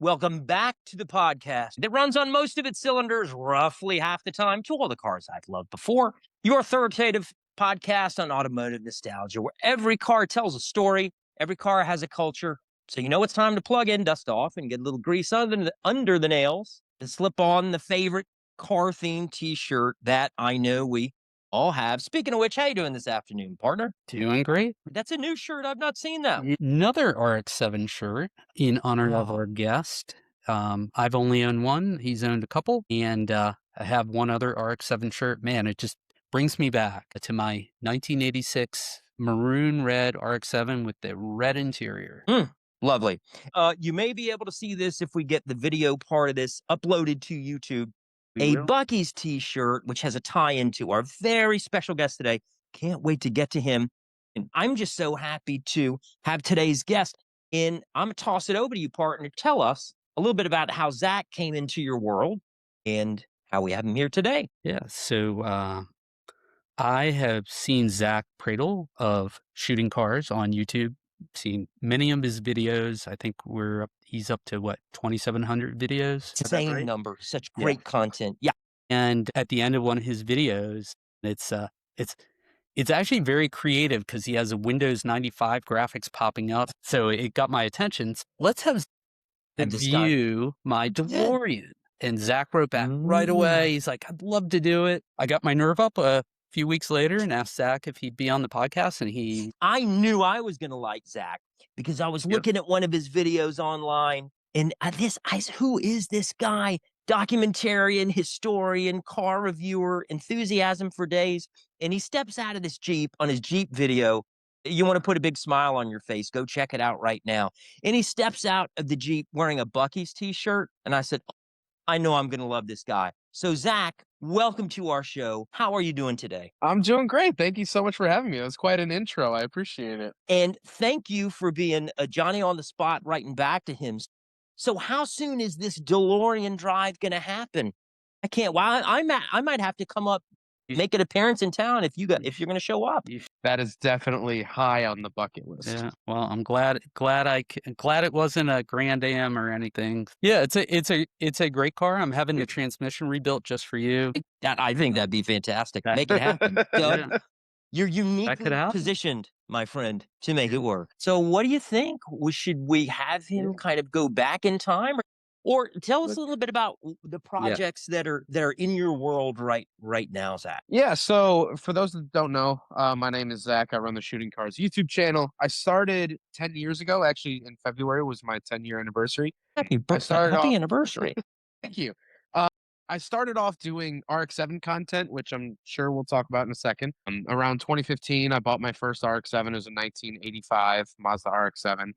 Welcome back to the podcast that runs on most of its cylinders roughly half the time to all the cars I've loved before. Your authoritative podcast on automotive nostalgia, where every car tells a story, every car has a culture. So you know it's time to plug in, dust off, and get a little grease under the nails to slip on the favorite car themed t-shirt that I know we all have. Speaking of which, how you doing this afternoon, partner? Doing great. That's a new shirt. I've not seen that. Another RX-7 shirt in honor of Oh. our guest. I've only owned one. He's owned a couple, and I have one other RX-7 shirt. Man, it just brings me back to my 1986 maroon red RX-7 with the red interior. Lovely. You may be able to see this if we get the video part of this uploaded to YouTube. We will. Bucky's t-shirt, which has a tie-in to our very special guest today. Can't wait to get to him. And I'm just so happy to have today's guest. And I'm going to toss it over to you, partner. Tell us a little bit about how Zack came into your world and how we have him here today. Yeah, so I have seen Zack Pradel of Shooting Cars on YouTube. Seen many of his videos. I think he's up to what, 2,700 videos? Insane Right? number. Such great content. Yeah. And at the end of one of his videos, it's actually very creative because he has a Windows 95 graphics popping up. So it got my attention. Let's have And this guy- view my DeLorean. And Zach wrote back right away. He's like, I'd love to do it. I got my nerve up a few weeks later and asked Zach if he'd be on the podcast. And I knew I was going to like Zack because I was looking at one of his videos online, and who is this guy? Documentarian, historian, car reviewer, enthusiasm for days. And he steps out of this Jeep on his Jeep video. You want to put a big smile on your face, go check it out right now. And he steps out of the Jeep wearing a Bucky's t-shirt. And I said, I know I'm going to love this guy. So Zack, welcome to our show. How are you doing today? I'm doing great. Thank you so much for having me. It was quite an intro. I appreciate it. And thank you for being a Johnny on the spot, writing back to him. So how soon is this DeLorean drive going to happen? I can't. Well, I might have to come up, make an appearance in town if you're going to show up. That is definitely high on the bucket list. yeah, well, I'm glad it wasn't a Grand Am or anything. Yeah, it's a great car. I'm having the transmission rebuilt just for you. I think that'd be fantastic. Make it happen. Yeah. You're uniquely positioned, my friend, to make it work. So what do you think? Should we have him kind of go back in time? Or tell us a little bit about the projects that are in your world right now, Zack. Yeah, so for those that don't know, my name is Zach. I run the Shooting Cars YouTube channel. I started 10 years ago. Actually, in February was my 10-year anniversary. Happy anniversary. Thank you. I started off doing RX-7 content, which I'm sure we'll talk about in a second. Around 2015, I bought my first RX-7. It was a 1985 Mazda RX-7.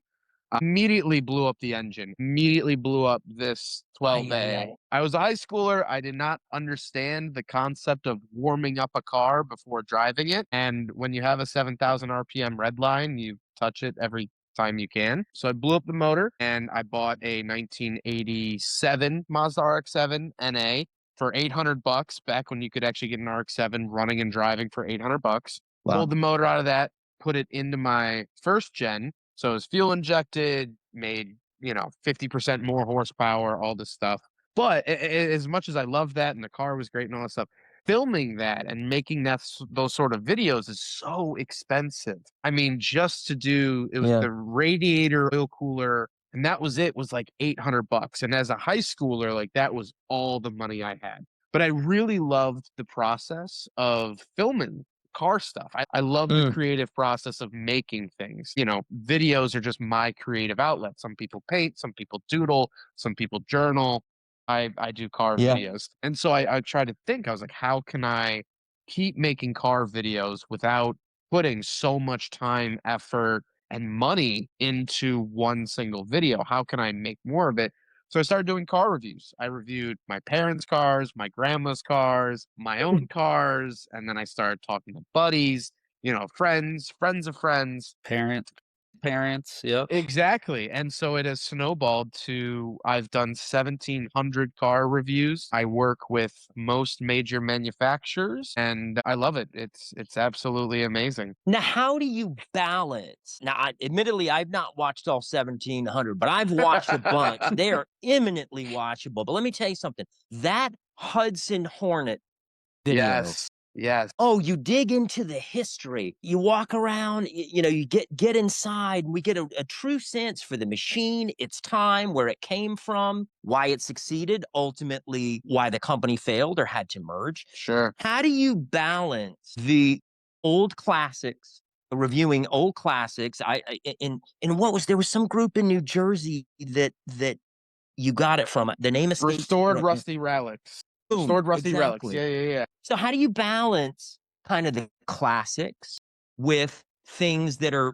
Immediately blew up the engine. Immediately blew up this 12A. I was a high schooler. I did not understand the concept of warming up a car before driving it. And when you have a 7,000 RPM red line, you touch it every time you can. So I blew up the motor and I bought a 1987 Mazda RX-7 NA for $800 back when you could actually get an RX-7 running and driving for $800. Wow. Pulled the motor out of that, put it into my first gen. So it was fuel injected, made, 50% more horsepower, all this stuff. But as much as I loved that and the car was great and all that stuff, filming that and making those sort of videos is so expensive. I mean, just to do, it was the radiator, oil cooler, and that was it, was like $800. And as a high schooler, like that was all the money I had. But I really loved the process of filming car stuff. I love the creative process of making things. Videos are just my creative outlet. Some people paint, some people doodle, some people journal. I do car videos. And so I try to think, I was like, how can I keep making car videos without putting so much time, effort, and money into one single video? How can I make more of it? So I started doing car reviews. I reviewed my parents' cars, my grandma's cars, my own cars, and then I started talking to buddies, friends of friends. Parents. grandparents. Yep. Exactly. And so it has snowballed to I've done 1,700 car reviews. I work with most major manufacturers and I love it. It's absolutely amazing. Now, how do you balance? Now, admittedly, I've not watched all 1,700, but I've watched a bunch. They are eminently watchable. But let me tell you something. That Hudson Hornet video. Yes. Yes. Oh, you dig into the history. You walk around, you get inside, and we get a true sense for the machine, its time, where it came from, why it succeeded, ultimately why the company failed or had to merge. Sure. How do you balance the old classics, reviewing old classics? In what was there was some group in New Jersey that you got it from. The name escapes me Restored right now. rusty relics. Boom, Restored rusty relics. exactly. Yeah, yeah, yeah. So how do you balance kind of the classics with things that are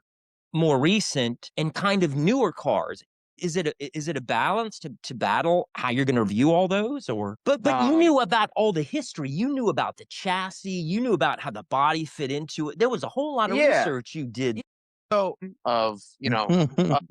more recent and kind of newer cars? Is it a balance to battle how you're going to review all those, or but you knew about all the history, you knew about the chassis, you knew about how the body fit into it. There was a whole lot of Yeah. research you did. So of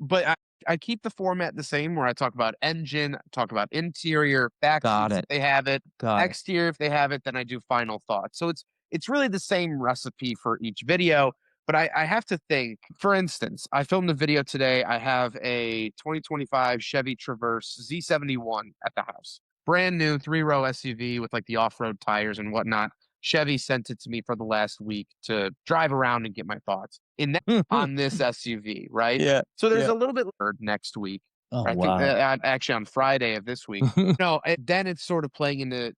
but I keep the format the same where I talk about engine, talk about interior, back Got seats it. if they have it, Got it. exterior if they have it, then I do final thoughts. So it's really the same recipe for each video. But I have to think, for instance, I filmed a video today. I have a 2025 Chevy Traverse Z71 at the house. Brand new 3-row SUV with like the off-road tires and whatnot. Chevy sent it to me for the last week to drive around and get my thoughts in that, on this SUV, right? Yeah. So there's Yeah. a little bit next week. Oh, I think wow. actually on Friday of this week. No, and then it's sort of playing into,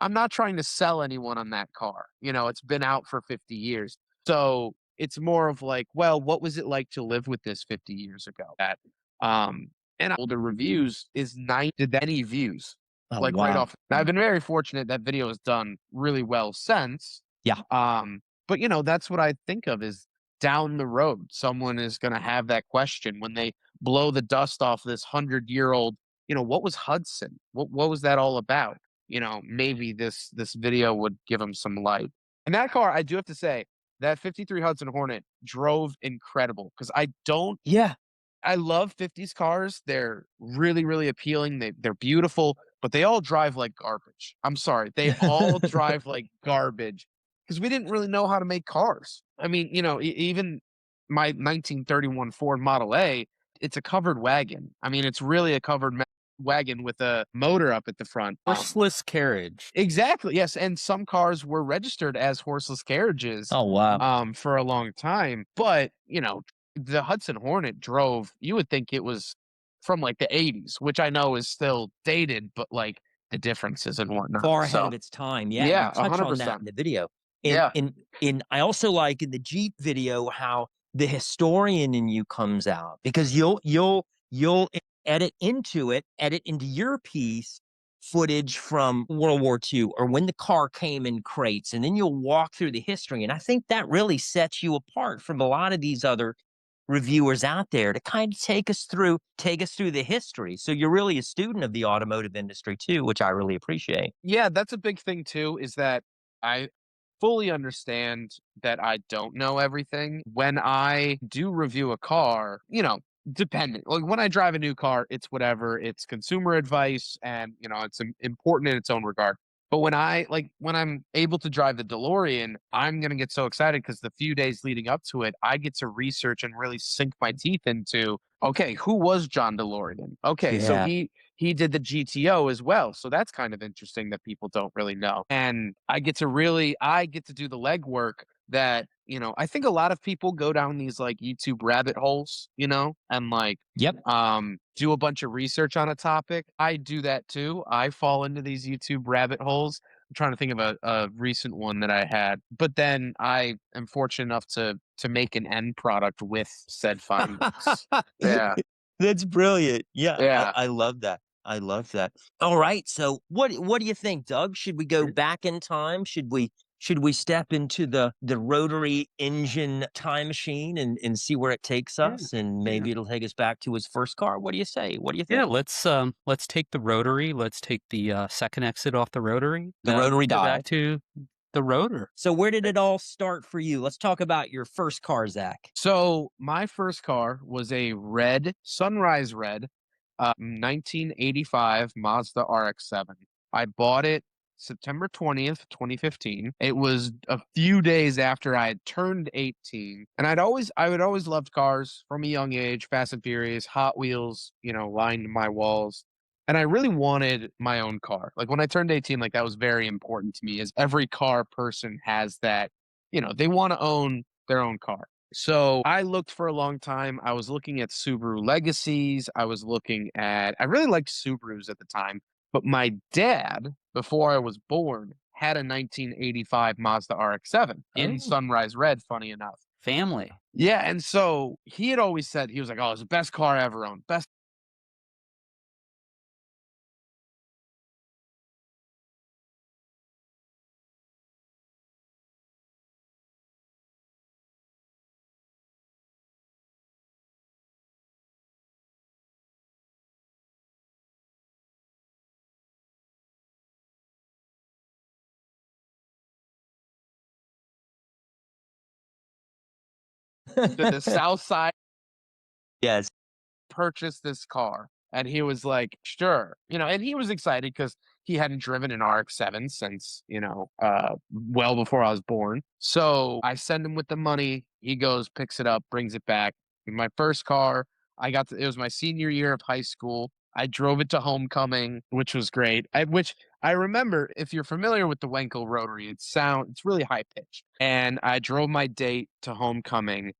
I'm not trying to sell anyone on that car. It's been out for 50 years. So it's more of like, well, what was it like to live with this 50 years ago? That and older reviews is 9 did any views. Oh, Like right wow. off. Now, I've been very fortunate that video has done really well since. Yeah. But that's what I think of is down the road, someone is gonna have that question when they blow the dust off this 100-year-old, what was Hudson? What was that all about? Maybe this video would give them some light. And that car, I do have to say, that 53 Hudson Hornet drove incredible because Yeah. I love 50s cars. They're really, really appealing. They're beautiful, but they all drive like garbage. I'm sorry. They all drive like garbage because we didn't really know how to make cars. I mean, even my 1931 Ford Model A, it's a covered wagon. I mean, it's really a covered wagon with a motor up at the front. Horseless carriage. Exactly. Yes, and some cars were registered as horseless carriages Oh, wow. for a long time, but, the Hudson Hornet drove you would think it was from, like, the '80s, which I know is still dated, but, like, the differences and whatnot, Far ahead so of its time. Yeah, you yeah, touch on that 100%. in the video. And Yeah. I also like in the Jeep video how the historian in you comes out because you'll edit into your piece footage from World War II or when the car came in crates, and then you'll walk through the history. And I think that really sets you apart from a lot of these other reviewers out there to kind of take us through the history. So you're really a student of the automotive industry too, which I really appreciate. Yeah, that's a big thing too, is that I fully understand that I don't know everything. When I do review a car, dependent. Like when I drive a new car, it's whatever, it's consumer advice and, it's important in its own regard. But when I'm able to drive the DeLorean, I'm going to get so excited because the few days leading up to it, I get to research and really sink my teeth into, okay, who was John DeLorean? Okay, so Yeah. he did the GTO as well. So that's kind of interesting that people don't really know. And I get to do the legwork that, I think a lot of people go down these like YouTube rabbit holes, and like Yep. do a bunch of research on a topic. I do that too. I fall into these YouTube rabbit holes. I'm trying to think of a recent one that I had, but then I am fortunate enough to make an end product with said findings. Yeah. That's brilliant. Yeah, Yeah. I love that. I love that. All right. So what do you think, Doug? Should we go back in time? Should we step into the rotary engine time machine and see where it takes Yeah. us? And maybe it'll take us back to his first car. What do you say? What do you Yeah, think? let's take the rotary. Let's take the second exit off the rotary. The rotary Go dial. back to the rotor. So where did it all start for you? Let's talk about your first car, Zach. So my first car was a red, sunrise red, 1985 Mazda RX-7. I bought it September 20th, 2015. It was a few days after I had turned 18. And I would always loved cars from a young age, Fast and Furious, Hot Wheels, lined my walls. And I really wanted my own car. Like when I turned 18, like that was very important to me, as every car person has that, they want to own their own car. So I looked for a long time. I was looking at Subaru Legacies. I really liked Subarus at the time, but my dad, before I was born, had a 1985 Mazda RX-7 in Oh. sunrise red, funny enough. Family. Yeah, and so he had always said, he was like, "Oh, it's the best car I ever owned. Best." The South Side Yes. purchased this car. And he was like, sure. And he was excited because he hadn't driven an RX-7 since, well before I was born. So I send him with the money. He goes, picks it up, brings it back. My first car, it was my senior year of high school. I drove it to homecoming, which was great. Which I remember, if you're familiar with the Wankel Rotary, it's really high pitched. And I drove my date to homecoming,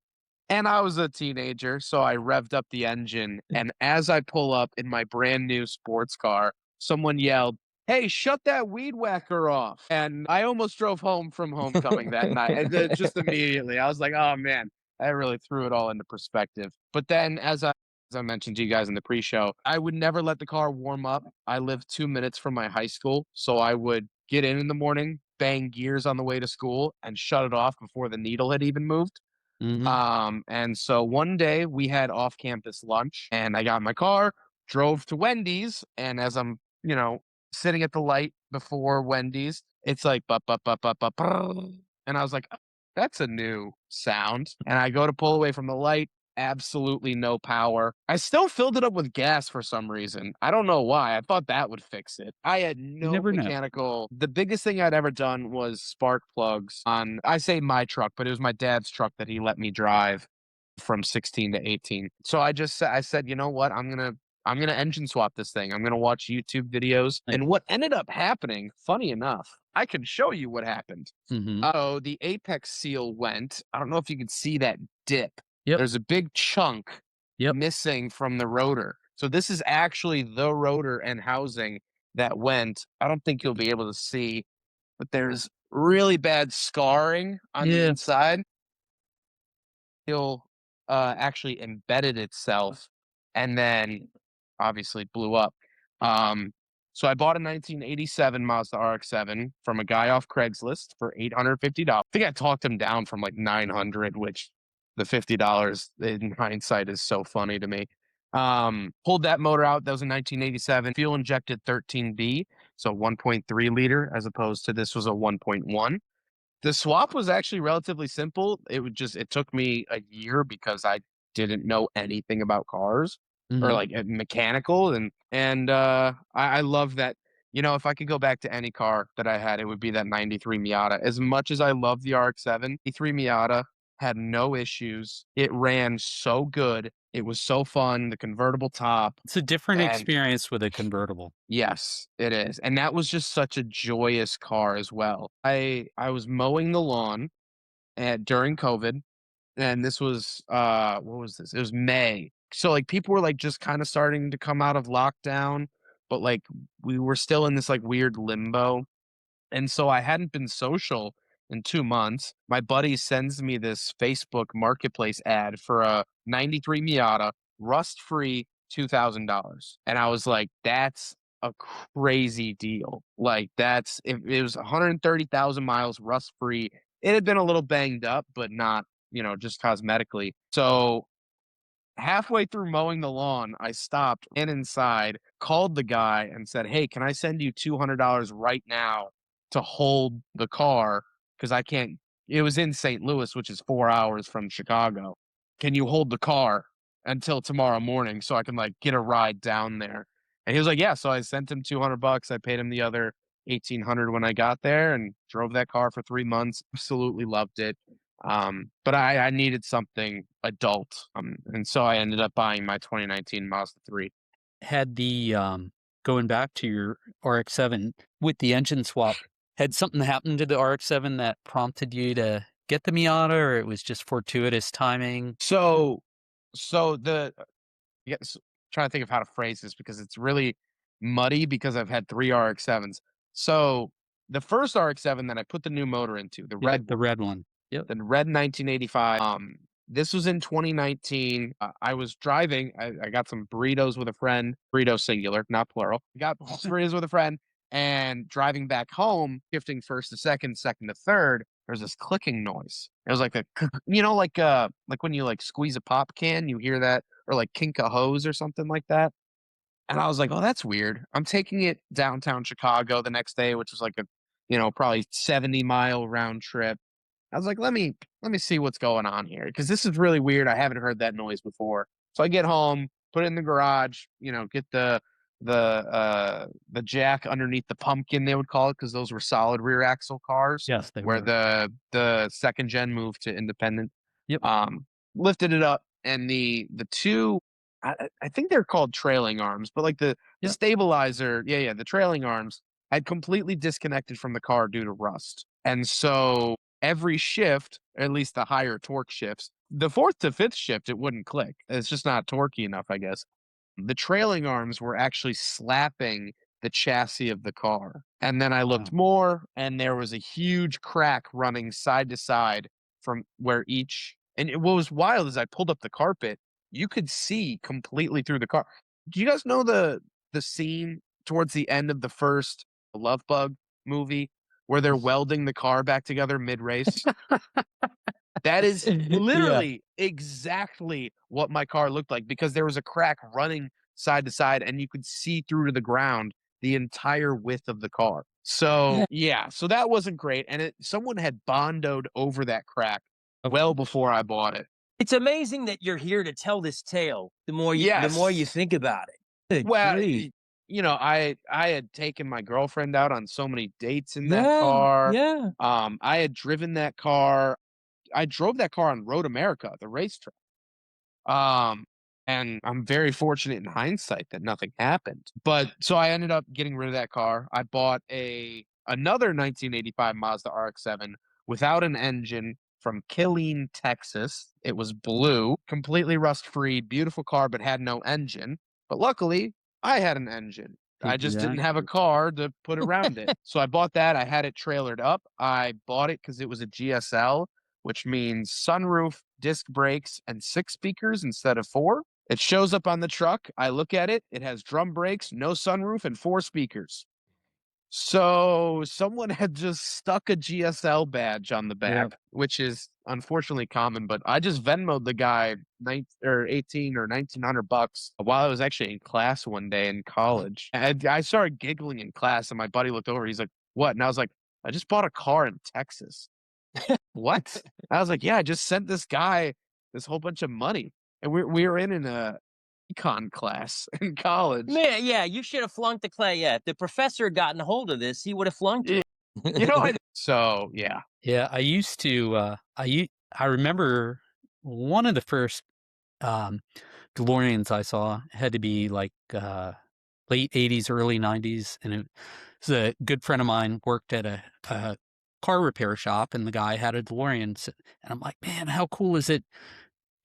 and I was a teenager, so I revved up the engine. And as I pull up in my brand new sports car, someone yelled, "Hey, shut that weed whacker off." And I almost drove home from homecoming that night. And then just immediately, I was like, oh man, that really threw it all into perspective. But then, as I mentioned to you guys in the pre show, I would never let the car warm up. I lived 2 minutes from my high school. So I would get in the morning, bang gears on the way to school, and shut it off before the needle had even moved. Mhm. And so one day we had off campus lunch, and I got in my car, drove to Wendy's, and as I'm, sitting at the light before Wendy's, it's like bup bup bup bup bup, brrr. And I was like, "Oh, that's a new sound." And I go to pull away from the light, absolutely no power. I still filled it up with gas for some reason. I don't know why. I thought that would fix it. I had You no never know. mechanical. The biggest thing I'd ever done was spark plugs on, I say my truck, but it was my dad's truck that he let me drive from 16 to 18. So I said, you know what? I'm gonna engine swap this thing. I'm gonna watch YouTube videos. And what ended up happening, funny enough, I can show you what happened. Mhm. Oh, the apex seal went. I don't know if you can see that dip. Yep. There's a big chunk Yep. missing from the rotor. So this is actually the rotor and housing that went. I don't think you'll be able to see, but there's really bad scarring on the Yeah. inside. Still actually embedded itself and then obviously blew up. Um, so I bought a 1987 Mazda RX-7 from a guy off Craigslist for $850. I think I talked him down from like 900, which the $50 in hindsight is so funny to me. Pulled that motor out. That was a 1987 fuel injected 13B, so 1.3 liter, as opposed to this was a 1.1. The swap was actually relatively simple. It took me a year because I didn't know anything about cars or Mhm. like mechanical, and I love that. If I could go back to any car that I had, it would be that 93 Miata. As much as I love the RX-7, 93 Miata had no issues. It ran so good. It was so fun. The convertible top. It's a different And experience with a convertible. yes, it is. And that was just such a joyous car as well. I was mowing the lawn during COVID, and this was what was this? It was May. So like people were like just kind of starting to come out of lockdown, but like we were still in this like weird limbo. And so I hadn't been social in 2 months. My buddy sends me this Facebook marketplace ad for a 93 Miata, rust free, $2,000. And I was like, that's a crazy deal. Like, if it was 130,000 miles rust free. It had been a little banged up, but not, just cosmetically. So halfway through mowing the lawn, I stopped, ran inside, called the guy, and said, "Hey, can I send you $200 right now to hold the car because I can't. It was in St. Louis, which is 4 hours from Chicago. Can you hold the car until tomorrow morning so I can like get a ride down there? And he was like, yeah. So I sent him $200. I paid him the other 1,800 when I got there and drove that car for 3 months. Absolutely loved it. But I needed something adult. And so I ended up buying my 2019 Mazda 3. Had the going back to your RX-7 with the engine swap, had something happened to the RX-7 that prompted you to get the Miata, or it was just fortuitous timing? So the yes, trying to think of how to phrase this because it's really muddy because I've had 3 RX-7s. So the first RX-7 that I put the new motor into, the Yeah, red the one, red one. Yep. the red 1985. This was in 2019. I was driving. I got some burritos with a friend. Burrito singular, not plural. I got some burritos with a friend, and driving back home, shifting first to second, second to third. There's this clicking noise. It was like a, like when you like squeeze a pop can, you hear that, or like kink a hose or something like that. And I was like, oh, that's weird. I'm taking it downtown Chicago the next day, which was like a, probably 70-mile round trip. I was like, let me see what's going on here because this is really weird. I haven't heard that noise before. So I get home, put it in the garage, get the jack underneath the pumpkin, they would call it, because those were solid rear axle cars Yes, they where were. the second gen moved to independent. Yep. Lifted it up, and the two, I think they're called trailing arms, but like the Yep. stabilizer, yeah, the trailing arms had completely disconnected from the car due to rust. And so every shift, at least the higher torque shifts, the fourth to fifth shift, it wouldn't click. It's just not torquey enough, I guess. The trailing arms were actually slapping the chassis of the car. And then I looked Wow. more, and there was a huge crack running side to side from where each. And what was wild is I pulled up the carpet, you could see completely through the car. Do you guys know the scene towards the end of the first Love Bug movie where they're welding the car back together mid race? That is Yeah. literally exactly what my car looked like because there was a crack running side to side and you could see through to the ground the entire width of the car. So, yeah, so that wasn't great. And someone had bondoed over that crack Of well before I bought it. It's amazing that you're here to tell this tale. The more you Yes. think about it. Good Well, grief. I had taken my girlfriend out on so many dates in that Yeah, car. yeah. I had driven that car. I drove that car on Road America, the racetrack. Um, and I'm very fortunate in hindsight that nothing happened. But so I ended up getting rid of that car. I bought another 1985 Mazda RX-7 without an engine from Killeen, Texas. It was blue, completely rust-free, beautiful car, but had no engine. But luckily, I had an engine. I just didn't have a Exactly. car to put around it. So I bought that. I had it trailered up. I bought it because it was a GSL, which means sunroof, disc brakes, and 6 speakers instead of 4. It shows up on the truck. I look at it. It has drum brakes, no sunroof, and 4 speakers. So someone had just stuck a GSL badge on the back, Yep. which is unfortunately common. But I just Venmoed the guy 18 or $1,900 while I was actually in class one day in college. And I started giggling in class, and my buddy looked over. He's like, "What?" And I was like, "I just bought a car in Texas." What? I was like, yeah, I just sent this guy this whole bunch of money, and we were in a econ class in college. Man, yeah, you should have flunked the clay. Yeah, if the professor had gotten a hold of this, he would have flunked Yeah, it. so yeah, Yeah, I used to, I remember one of the first, um, DeLoreans I saw had to be like, late '80s, early '90s, and it was a good friend of mine worked at a car repair shop, and the guy had a DeLorean, and I'm like, "Man, how cool is it?"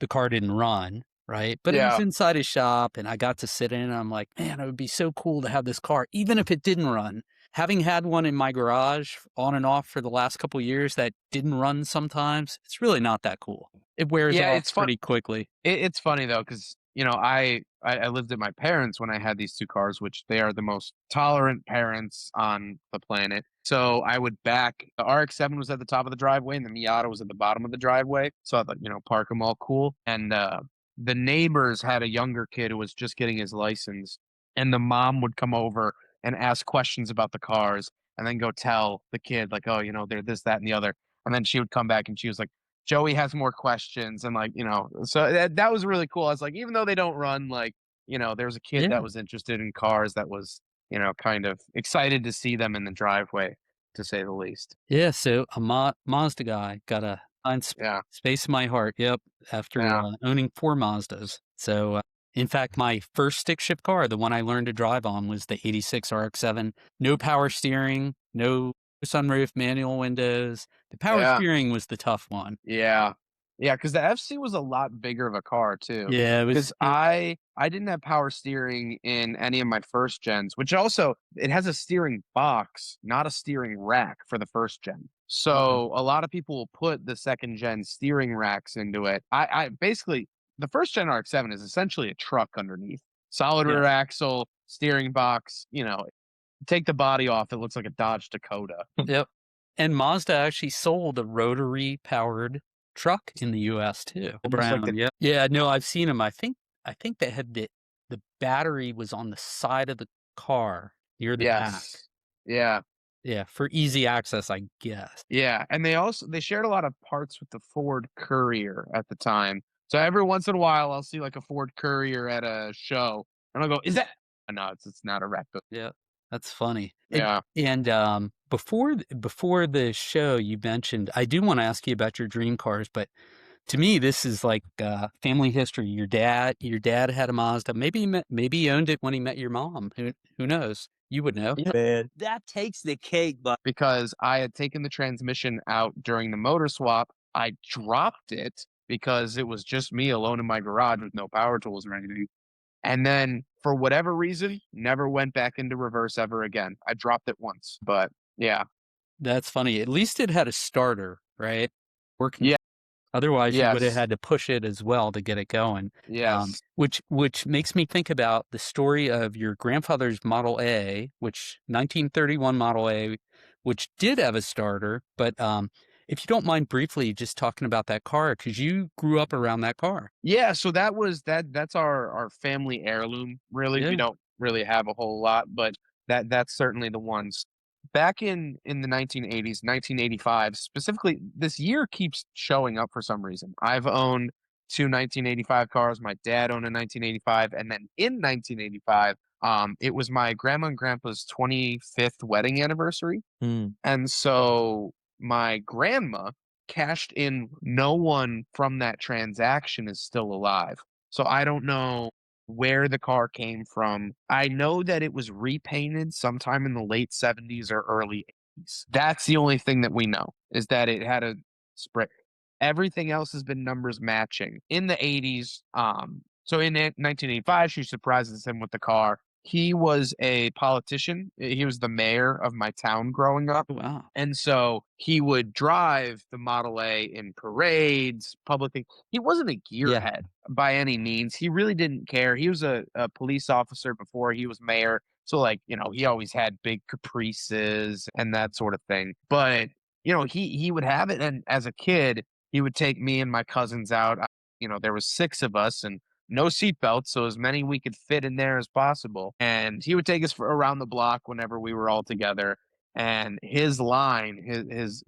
The car didn't run, right? But it was yeah, inside his shop, and I got to sit in it, and I'm like, "Man, it would be so cool to have this car, even if it didn't run." Having had one in my garage on and off for the last couple years that didn't run sometimes, it's really not that cool. It wears yeah. off It's fun. pretty quickly. It's funny though, because I lived at my parents when I had these 2 cars, which they are the most tolerant parents on the planet. So I would back the RX-7 was at the top of the driveway, and the Miata was at the bottom of the driveway. So I thought, park them all cool. And the neighbors had a younger kid who was just getting his license, and the mom would come over and ask questions about the cars. and then go tell the kid like, oh, they're this, that, and the other. And then she would come back and she was like, Joey has more questions, and like, so that was really cool. I was like, even though they don't run, like, there was a kid that Yeah. was interested in cars that was, kind of excited to see them in the driveway, to say the least. Yeah, so a Mazda guy got a find Yeah, space in my heart. Yep, after yeah, owning 4 Mazdas. So, in fact, my first stick shift car, the one I learned to drive on, was the '86 RX-7. No power steering, no sunroof, manual windows. The power yeah. steering was the tough one. Yeah. Yeah, because the FC was a lot bigger of a car too. Yeah, it Because was. I didn't have power steering in any of my first gens, which also it has a steering box, not a steering rack for the first gen. Wow. So a lot of people will put the second gen steering racks into it. I basically the first gen RX-7 is essentially a truck underneath. Solid Yeah. rear axle, steering box, take the body off, it looks like a Dodge Dakota. Yep. And Mazda actually sold a rotary powered truck in the US too. The Almost like brown, the yeah. Yeah, no, I've seen them. I think they had the battery was on the side of the car near the back. yes. Yeah. Yeah, for easy access, I guess. Yeah, and they shared a lot of parts with the Ford Courier at the time. So every once in a while, I'll see like a Ford Courier at a show, and I'll go, "Is that?" No, it's not a replica. Yeah, that's funny. Yeah, Before the show, you mentioned I do want to ask you about your dream cars, but to me, this is like family history. Your dad had a Mazda. Maybe he owned it when he met your mom. Who knows? You would know. Yeah, man, that takes the cake, but because I had taken the transmission out during the motor swap. I dropped it because it was just me alone in my garage with no power tools or anything. And then for whatever reason, never went back into reverse ever again. I dropped it once, but yeah. That's funny. At least it had a starter, right? Working. Yeah, Otherwise, you would have yes. had to push it as well to get it going. Yes. Which makes me think about the story of your grandfather's Model A, which 1931 Model A, which did have a starter. But if you don't mind briefly just talking about that car, because you grew up around that car. Yeah, so that's our family heirloom, really. We Yeah. don't really have a whole lot, but that's certainly the ones. Back in the 1980s, 1985, specifically, this year keeps showing up for some reason. I've owned two 1985 cars. My dad owned a 1985, and then in 1985, it was my grandma and grandpa's 25th wedding anniversary. mm, And so my grandma cashed in. No one from that transaction is still alive. So I don't know where the car came from. I know that it was repainted sometime in the late 70s or early 80s. That's the only thing that we know, is that it had a spray. Everything else has been numbers matching. In the 80s, so in 1985, she surprises him with the car. He was a politician. He was the mayor of my town growing up. Wow. And so he would drive the Model A in parades, public things. He wasn't a yeah, gearhead by any means. He really didn't care. He was a police officer before he was mayor. So, like, he always had big caprices and that sort of thing. But, he would have it. And as a kid, he would take me and my cousins out. There was six of us, and no seatbelts, so as many we could fit in there as possible. And he would take us around the block whenever we were all together. And his line, his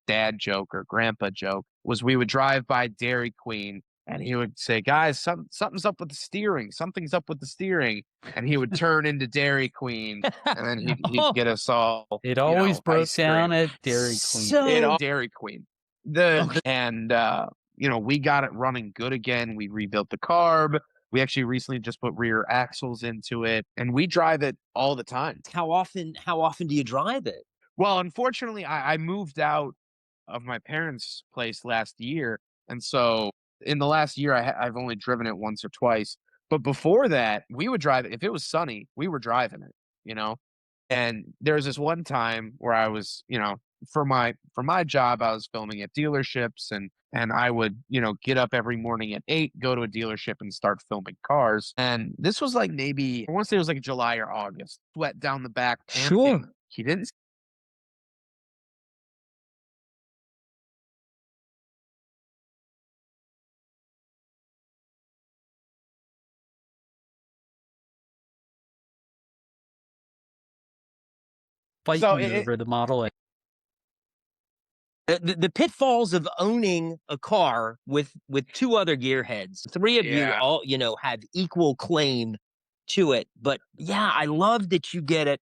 dad joke or grandpa joke was, we would drive by Dairy Queen, and he would say, "Guys, something's up with the steering. Something's up with the steering." And he would turn into Dairy Queen, and then he'd oh, get us all, It always broke ice down cream. at Dairy Queen. It so all Dairy Queen. The okay, and we got it running good again. We rebuilt the carb. We actually recently just put rear axles into it, and we drive it all the time. how often do you drive it? Well, unfortunately, I moved out of my parents' place last year, and so in the last year, I've only driven it once or twice. But before that, we would drive it. If it was sunny, we were driving it. You know, and there was this one time where I was, for my job, I was filming at dealerships, and I would, get up every morning at 8, go to a dealership and start filming cars. And this was like, maybe I want to say it was like July or August. Sweat down the back, panting. Sure. He didn't So fighting over the model. The pitfalls of owning a car with two other gearheads. Three of you yeah. all, have equal claim to it. But yeah, I love that you get it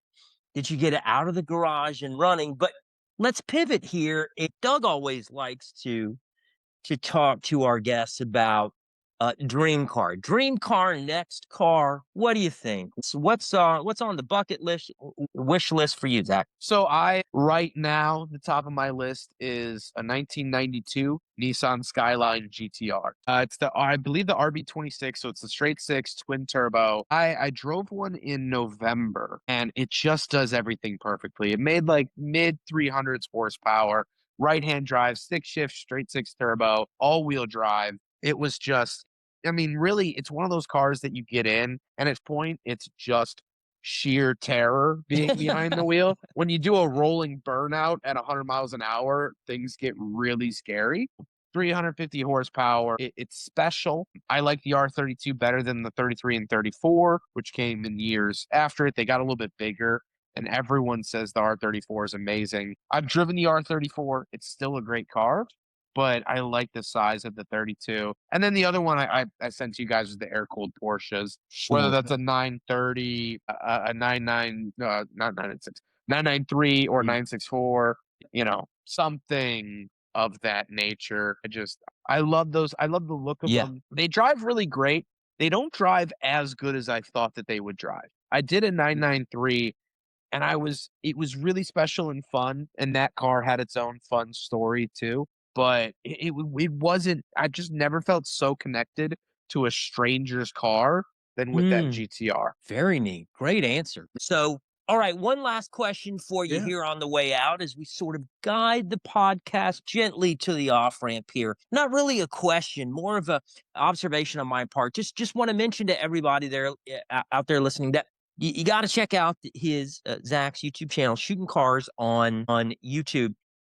out of the garage and running. But let's pivot here. Doug always likes to talk to our guests about dream car, next car. What do you think? So what's on the bucket list, wish list for you, Zach? So right now, the top of my list is a 1992 Nissan Skyline GTR. It's I believe the RB26, so it's the straight six twin turbo. I drove one in November, and it just does everything perfectly. It made like mid 300s horsepower, right-hand drive, stick shift, straight six turbo, all-wheel drive. It was just, I mean, really, it's one of those cars that you get in, and at point, it's just sheer terror being behind the wheel. When you do a rolling burnout at 100 miles an hour, things get really scary. 350 horsepower. It's special. I like the R32 better than the 33 and 34, which came in years after it. They got a little bit bigger, and everyone says the R34 is amazing. I've driven the R34. It's still a great car, but I like the size of the 32. And then the other one I sent to you guys was the air-cooled Porsches, whether that's a 930, a 99, not 996, 993 or 964, something of that nature. I love those. I love the look of them. They drive really great. They don't drive as good as I thought that they would drive. I did a 993, and it was really special and fun, and that car had its own fun story too. But it wasn't. I just never felt so connected to a stranger's car than with that GTR. Very neat. Great answer. So, all right, one last question for you here on the way out as we sort of guide the podcast gently to the off ramp here. Not really a question, more of a observation on my part. Just want to mention to everybody there out there listening that you got to check out his Zach's YouTube channel, Shooting Cars on YouTube.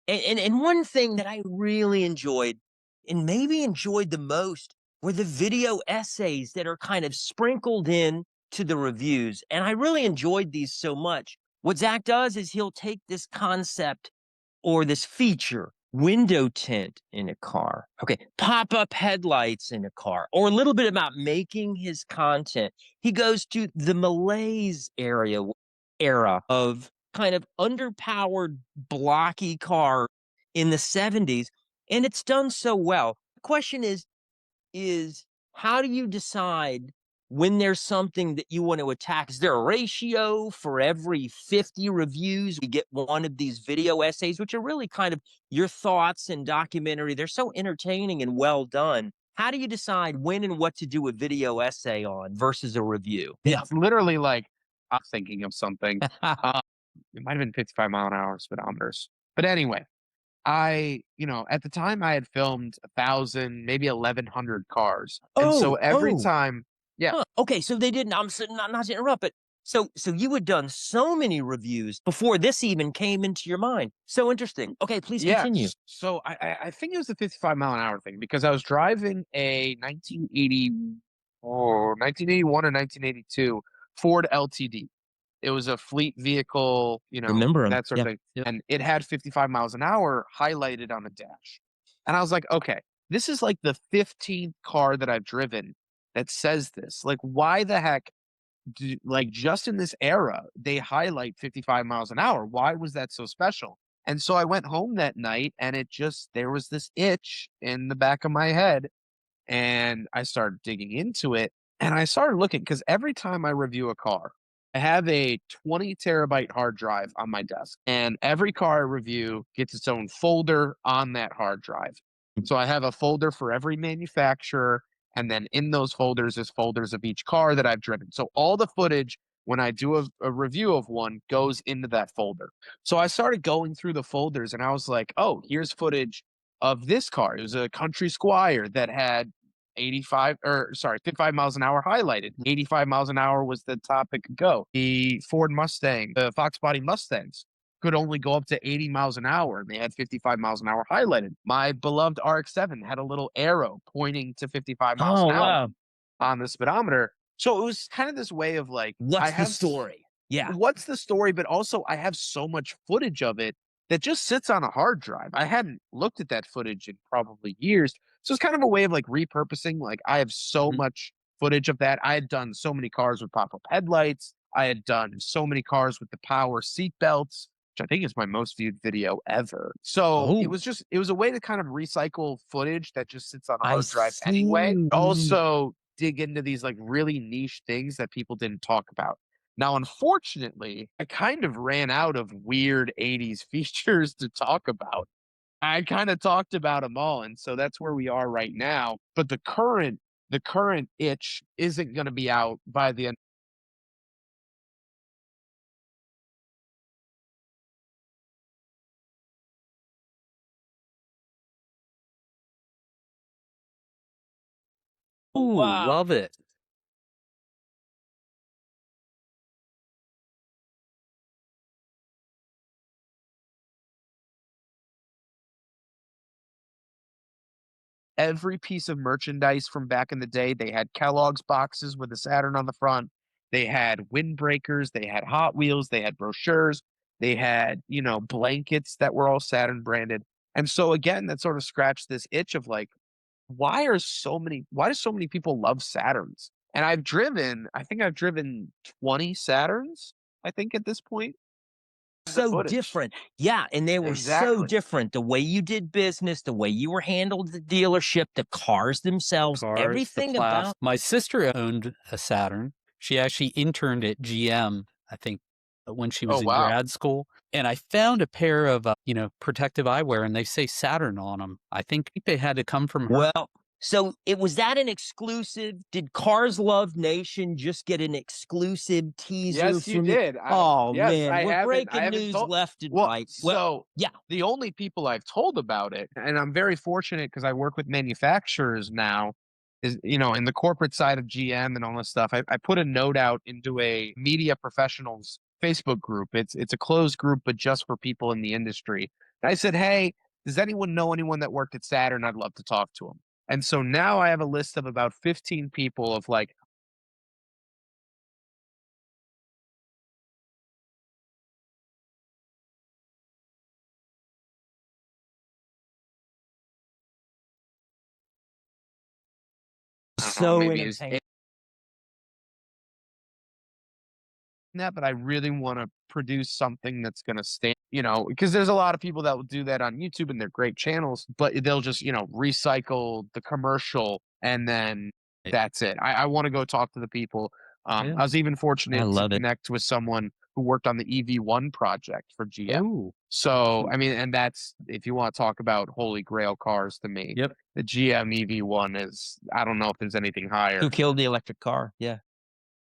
And one thing that I really enjoyed, and maybe enjoyed the most, were the video essays that are kind of sprinkled in to the reviews. And I really enjoyed these so much. What Zach does is he'll take this concept or this feature, window tint in a car, okay, pop-up headlights in a car, or a little bit about making his content. He goes to the malaise era of kind of underpowered, blocky car in the 70s, and it's done so well. The question is how do you decide when there's something that you want to attack? Is there a ratio for every 50 reviews? We get one of these video essays, which are really kind of your thoughts and documentary. They're so entertaining and well done. How do you decide when and what to do a video essay on versus a review? It's literally like I'm thinking of something. It might have been 55 mile an hour speedometers. But anyway, at the time I had filmed 1,000, maybe 1,100 cars. And so every time, Okay, so they didn't. Not to interrupt, but so you had done so many reviews before this even came into your mind. So interesting. Okay, please continue. So I think it was the 55 mile an hour thing because I was driving a 1981 or 1982 Ford LTD. It was a fleet vehicle, Remember that sort of thing. Yep. And it had 55 miles an hour highlighted on the dash. And I was like, okay, this is like the 15th car that I've driven that says this. Like, why the heck, just in this era, they highlight 55 miles an hour? Why was that so special? And so I went home that night and there was this itch in the back of my head. And I started digging into it and I started looking because every time I review a car, I have a 20 terabyte hard drive on my desk, and every car I review gets its own folder on that hard drive. So I have a folder for every manufacturer, and then in those folders is folders of each car that I've driven. So all the footage, when I do a review of one, goes into that folder. So I started going through the folders, and I was like, oh, here's footage of this car. It was a Country Squire that had 55 miles an hour highlighted. 85 miles an hour was the top it could go. The Ford Mustang, the Fox body Mustangs could only go up to 80 miles an hour. And they had 55 miles an hour highlighted. My beloved RX-7 had a little arrow pointing to 55 miles an hour on the speedometer. So it was kind of this way of like, What's the story? Yeah. what's the story? But also, I have so much footage of it that just sits on a hard drive. I hadn't looked at that footage in probably years. So it's kind of a way of like repurposing. Like, I have so Mhm. much footage of that. I had done so many cars with pop up headlights. I had done so many cars with the power seat belts, which I think is my most viewed video ever. So Oh, it was a way to kind of recycle footage that just sits on a I hard drive anyway. see. Also dig into these like really niche things that people didn't talk about. Now, unfortunately, I kind of ran out of weird 80s features to talk about. I kind of talked about them all, and so that's where we are right now. But the current itch isn't going to be out by the end. Ooh, Wow. love it. Every piece of merchandise from back in the day. They had Kellogg's boxes with the Saturn on the front. They had windbreakers. They had Hot Wheels. They had brochures. They had, blankets that were all Saturn branded. And so again, that sort of scratched this itch of like, why do so many people love Saturns? And I think I've driven 20 Saturns, I think at this point. The So footage. different. Yeah, and they were so Exactly. different. The way you did business, the way you were handled at the dealership, the cars The themselves, cars, the everything about. plastic. My sister owned a Saturn. She actually interned at GM, I think, when she Oh was in wow. grad school. And I found a pair of, protective eyewear, and they say Saturn on them. I think they had to come from her. Well, so it was that an exclusive? Did Cars Love Nation just get an exclusive teaser Yes, you from you? did. Oh Yes, man, we're I breaking haven't news told. left and Well, right. Well, so yeah. the only people I've told about it, and I'm very fortunate because I work with manufacturers now, is in the corporate side of GM and all this stuff. I put a note out into a media professionals Facebook group. It's a closed group, but just for people in the industry. And I said, hey, does anyone know anyone that worked at Saturn? I'd love to talk to them. And so now I have a list of about 15 people of like, I don't know, So maybe entertaining. that, but I really want to produce something that's going to stay, because there's a lot of people that will do that on YouTube and they're great channels, but they'll just, recycle the commercial and then Eh, that's it. I want to go talk to the people. Yeah. I was even I fortunate to love it. connect with someone who worked on the EV1 project for GM. Oh, So, cool. I mean, and that's, if you want to talk about holy grail cars to me, Yep. the GM EV1 is, I don't know if there's anything higher. Who killed the electric car? Yeah,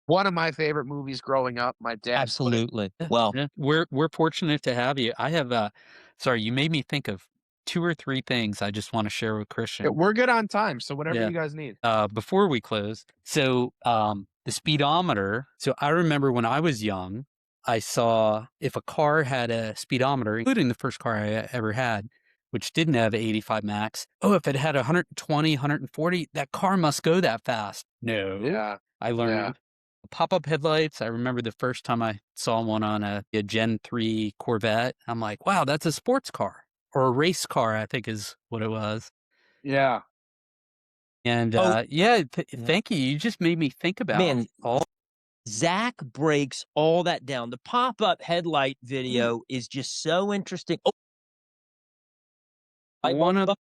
One of my favorite movies growing up. My dad put it. absolutely. Yeah, Well, yeah. We're fortunate to have you. I have sorry, you made me think of 2 or 3 things I just want to share with Christian. We're good on time, so whatever Yeah. you guys need. Before we close, so the speedometer. So I remember when I was young, I saw if a car had a speedometer, including the first car I ever had, which didn't have 85 max. Oh, if it had 120, 140, that car must go that fast. No, Yeah. I Yeah. learned pop-up headlights. I remember the first time I saw one on a Gen 3 Corvette. I'm like, wow, that's a sports car or a race car, I think is what it was. Yeah. And oh yeah, yeah. thank you. You just made me think about Man, all Zach breaks all that down. The pop-up headlight video is just so interesting. Oh, light one bulb. of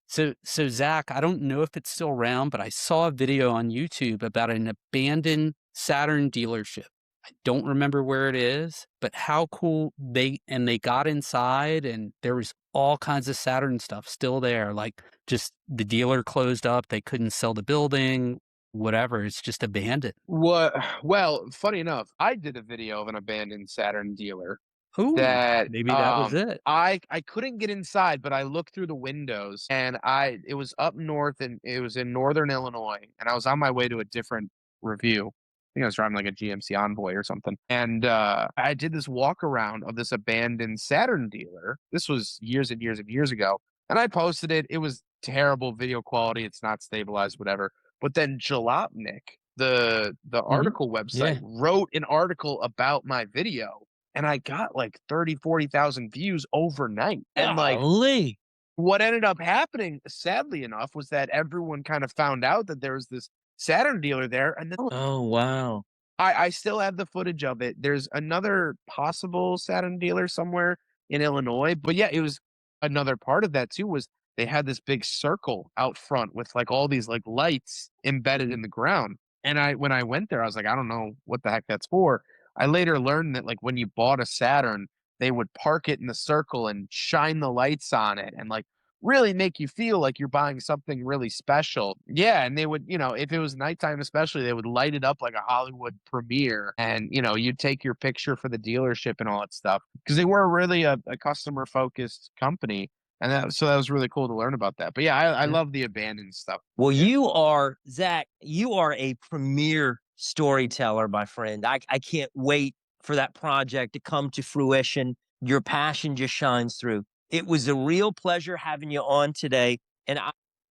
so Zach, I don't know if it's still around, but I saw a video on YouTube about an abandoned Saturn dealership. I don't remember where it is, but how cool they got inside and there was all kinds of Saturn stuff still there. Like just the dealer closed up, they couldn't sell the building, whatever. It's just abandoned. What? Well, funny enough, I did a video of an abandoned Saturn dealer Ooh, that maybe that was it. I couldn't get inside, but I looked through the windows and it was up north and it was in northern Illinois, and I was on my way to a different review. I think I was driving like a GMC Envoy or something. And I did this walk around of this abandoned Saturn dealer. This was years and years and years ago. And I posted it. It was terrible video quality. It's not stabilized, whatever. But then Jalopnik the article website wrote an article about my video, and I got like 30, 40,000 views overnight. And like Golly. what ended up happening, sadly enough, was that everyone kind of found out that there was this Saturn dealer there, and then Oh, wow. I still have the footage of it. There's another possible Saturn dealer somewhere in Illinois, but yeah, it was another part of that too was they had this big circle out front with like all these like lights embedded in the ground. And when I went there, I was like, I don't know what the heck that's for. I later learned that like when you bought a Saturn, they would park it in the circle and shine the lights on it and like really make you feel like you're buying something really special. Yeah, and they would, if it was nighttime especially, they would light it up like a Hollywood premiere, and you'd take your picture for the dealership and all that stuff because they were really a customer focused company. And so that was really cool to learn about that. But yeah, I love the abandoned stuff. Well, you are, Zach, you are a premier storyteller, my friend. I can't wait for that project to come to fruition. Your passion just shines through. It was a real pleasure having you on today, and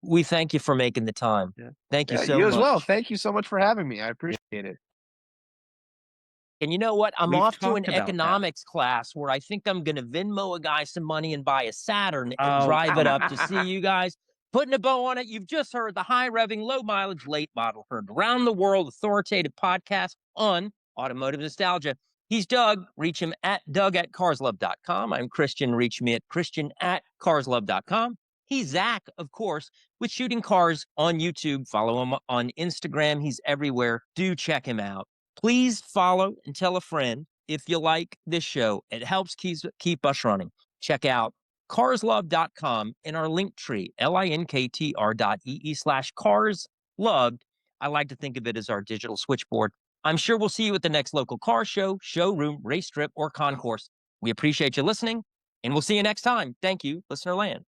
we thank you for making the time. Yeah. Thank you Yeah, so you much. as well. Thank you so much for having me. I appreciate it. And you know what? I'm We've off to an talked about that. economics class where I think I'm going to Venmo a guy some money and buy a Saturn and Oh, drive it up to see you guys. Putting a bow on it, you've just heard the high revving, low mileage, late model, heard around the world authoritative podcast on automotive nostalgia. He's Doug. Reach him at Doug@carslove.com. I'm Christian. Reach me at Christian@carslove.com. He's Zach, of course, with Shooting Cars on YouTube. Follow him on Instagram. He's everywhere. Do check him out. Please follow and tell a friend if you like this show. It helps keep us running. Check out carslove.com in our link tree, linktr.ee/carsloved. I like to think of it as our digital switchboard. I'm sure we'll see you at the next local car show, showroom, race strip, or concourse. We appreciate you listening, and we'll see you next time. Thank you, listener land.